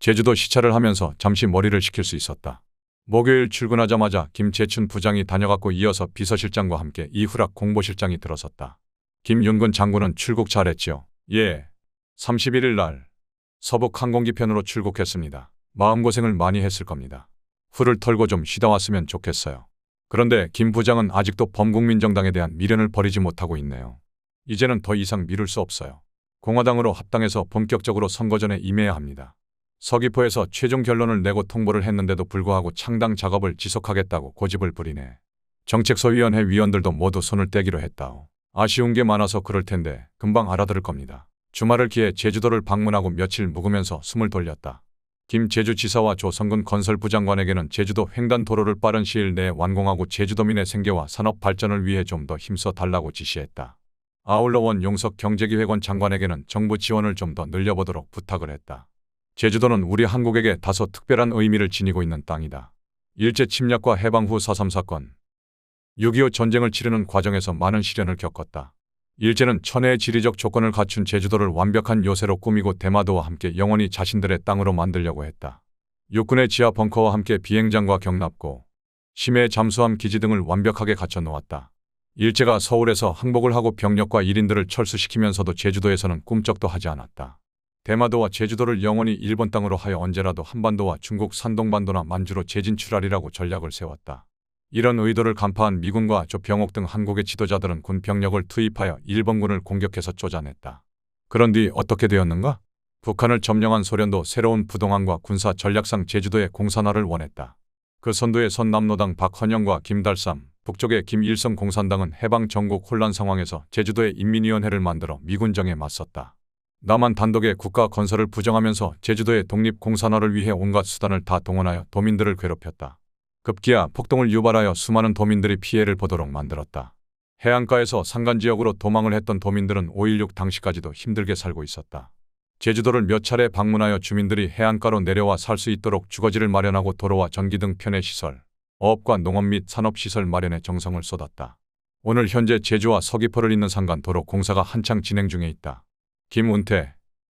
제주도 시찰을 하면서 잠시 머리를 식힐 수 있었다. 목요일 출근하자마자 김재춘 부장이 다녀갔고 이어서 비서실장과 함께 이후락 공보실장이 들어섰다. 김윤근 장군은 출국 잘했지요? 예. 31일 날 서북 항공기편으로 출국했습니다. 마음고생을 많이 했을 겁니다. 후를 털고 좀 쉬다 왔으면 좋겠어요. 그런데 김 부장은 아직도 범국민정당에 대한 미련을 버리지 못하고 있네요. 이제는 더 이상 미룰 수 없어요. 공화당으로 합당해서 본격적으로 선거전에 임해야 합니다. 서귀포에서 최종 결론을 내고 통보를 했는데도 불구하고 창당 작업을 지속하겠다고 고집을 부리네. 정책소위원회 위원들도 모두 손을 떼기로 했다오. 아쉬운 게 많아서 그럴 텐데 금방 알아들을 겁니다. 주말을 기해 제주도를 방문하고 며칠 묵으면서 숨을 돌렸다. 김 제주지사와 조성근 건설부장관에게는 제주도 횡단도로를 빠른 시일 내에 완공하고 제주도민의 생계와 산업 발전을 위해 좀 더 힘써 달라고 지시했다. 아울러 원용석 경제기획원 장관에게는 정부 지원을 좀 더 늘려보도록 부탁을 했다. 제주도는 우리 한국에게 다소 특별한 의미를 지니고 있는 땅이다. 일제 침략과 해방 후 4.3 사건, 6.25 전쟁을 치르는 과정에서 많은 시련을 겪었다. 일제는 천혜의 지리적 조건을 갖춘 제주도를 완벽한 요새로 꾸미고 대마도와 함께 영원히 자신들의 땅으로 만들려고 했다. 육군의 지하 벙커와 함께 비행장과 경납고, 심해 잠수함 기지 등을 완벽하게 갖춰 놓았다. 일제가 서울에서 항복을 하고 병력과 일인들을 철수시키면서도 제주도에서는 꿈쩍도 하지 않았다. 대마도와 제주도를 영원히 일본 땅으로 하여 언제라도 한반도와 중국 산동반도나 만주로 재진출하리라고 전략을 세웠다. 이런 의도를 간파한 미군과 조병옥 등 한국의 지도자들은 군 병력을 투입하여 일본군을 공격해서 쫓아냈다. 그런 뒤 어떻게 되었는가? 북한을 점령한 소련도 새로운 부동항과 군사 전략상 제주도의 공산화를 원했다. 그 선두에 선남노당 박헌영과 김달삼, 북쪽의 김일성 공산당은 해방 전국 혼란 상황에서 제주도의 인민위원회를 만들어 미군정에 맞섰다. 남한 단독의 국가 건설을 부정하면서 제주도의 독립 공산화를 위해 온갖 수단을 다 동원하여 도민들을 괴롭혔다. 급기야 폭동을 유발하여 수많은 도민들이 피해를 보도록 만들었다. 해안가에서 산간지역으로 도망을 했던 도민들은 5.16 당시까지도 힘들게 살고 있었다. 제주도를 몇 차례 방문하여 주민들이 해안가로 내려와 살 수 있도록 주거지를 마련하고 도로와 전기 등 편의시설, 어업과 농업 및 산업시설 마련에 정성을 쏟았다. 오늘 현재 제주와 서귀포를 잇는 산간도로 공사가 한창 진행 중에 있다. 김운태,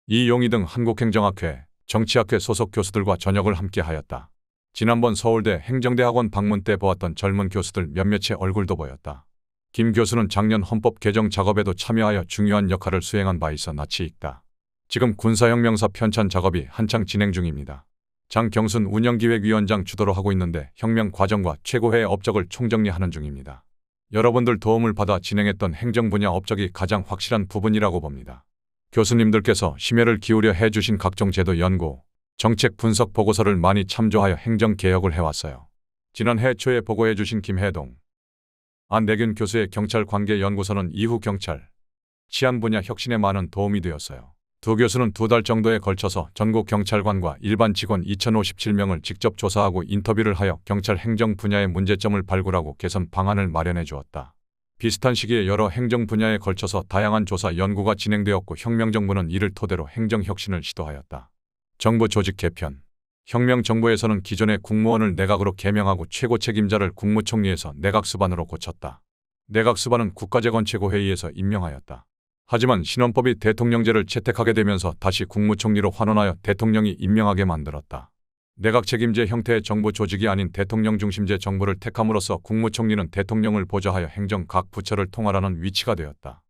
이용희 등 한국행정학회, 정치학회 소속 교수들과 저녁을 함께 하였다. 지난번 서울대 행정대학원 방문 때 보았던 젊은 교수들 몇몇의 얼굴도 보였다. 김 교수는 작년 헌법 개정 작업에도 참여하여 중요한 역할을 수행한 바 있어 낯이 익다. 지금 군사혁명사 편찬 작업이 한창 진행 중입니다. 장경순 운영기획위원장 주도로 하고 있는데 혁명 과정과 최고회의 업적을 총정리하는 중입니다. 여러분들 도움을 받아 진행했던 행정 분야 업적이 가장 확실한 부분이라고 봅니다. 교수님들께서 심혈을 기울여 해주신 각종 제도 연구, 정책 분석 보고서를 많이 참조하여 행정개혁을 해왔어요. 지난해 초에 보고해주신 김해동, 안대균 교수의 경찰관계연구서는 이후 경찰, 치안 분야 혁신에 많은 도움이 되었어요. 두 교수는 2달 정도에 걸쳐서 전국 경찰관과 일반 직원 2057명을 직접 조사하고 인터뷰를 하여 경찰 행정 분야의 문제점을 발굴하고 개선 방안을 마련해 주었다. 비슷한 시기에 여러 행정 분야에 걸쳐서 다양한 조사 연구가 진행되었고 혁명정부는 이를 토대로 행정혁신을 시도하였다. 정부 조직 개편. 혁명정부에서는 기존의 국무원을 내각으로 개명하고 최고 책임자를 국무총리에서 내각수반으로 고쳤다. 내각수반은 국가재건 최고회의에서 임명하였다. 하지만 신헌법이 대통령제를 채택하게 되면서 다시 국무총리로 환원하여 대통령이 임명하게 만들었다. 내각 책임제 형태의 정부 조직이 아닌 대통령 중심제 정부를 택함으로써 국무총리는 대통령을 보좌하여 행정 각 부처를 통할하는 위치가 되었다.